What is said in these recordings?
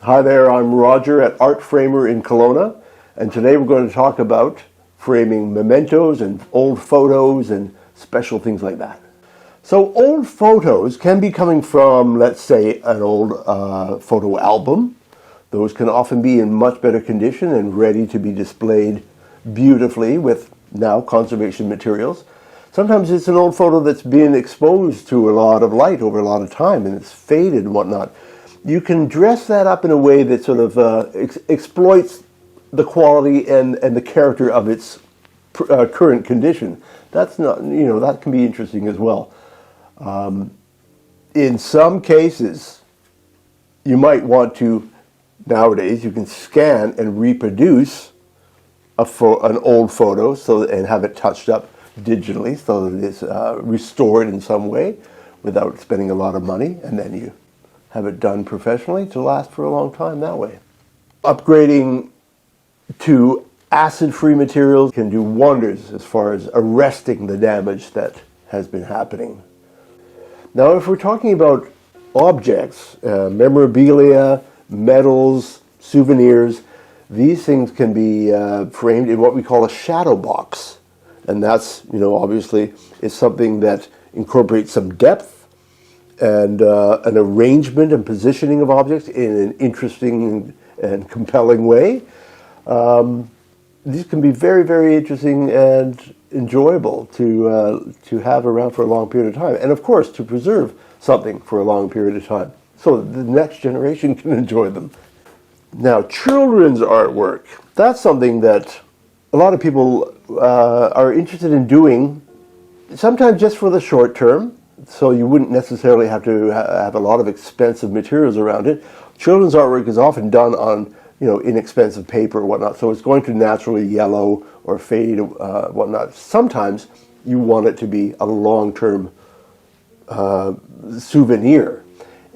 Hi there, I'm Roger at Art Framer in Kelowna, and today we're going to talk about framing mementos and old photos and special things like that. So old photos can be coming from, let's say, an old photo album. Those can often be in much better condition and ready to be displayed beautifully with now conservation materials. Sometimes it's an old photo that's been exposed to a lot of light over a lot of time and it's faded and whatnot. You can dress that up in a way that sort of exploits the quality and the character of its current condition. That's not, that can be interesting as well. In some cases, you might want to, nowadays, you can scan and reproduce an old photo and have it touched up digitally so that it's restored in some way without spending a lot of money, and then you have it done professionally to last for a long time that way. Upgrading to acid-free materials can do wonders as far as arresting the damage that has been happening. Now, if we're talking about objects, memorabilia, medals, souvenirs, these things can be framed in what we call a shadow box. And that's, obviously, is something that incorporates some depth and an arrangement and positioning of objects in an interesting and compelling way. These can be very, very interesting and enjoyable to have around for a long period of time. And of course, to preserve something for a long period of time so that the next generation can enjoy them. Now, children's artwork, that's something that a lot of people are interested in doing, sometimes just for the short term. So you wouldn't necessarily have to have a lot of expensive materials around it. Children's artwork is often done on, inexpensive paper or whatnot, so it's going to naturally yellow or fade, whatnot. Sometimes you want it to be a long-term souvenir.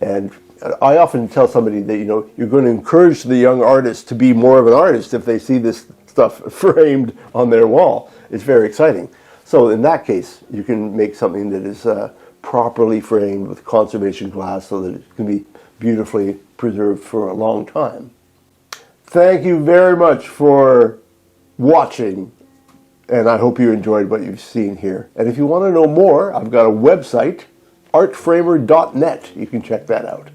And I often tell somebody that, you're going to encourage the young artist to be more of an artist if they see this stuff framed on their wall. It's very exciting. So in that case, you can make something that is properly framed with conservation glass so that it can be beautifully preserved for a long time. Thank you very much for watching, and I hope you enjoyed what you've seen here. And if you want to know more, I've got a website, artframer.net. You can check that out.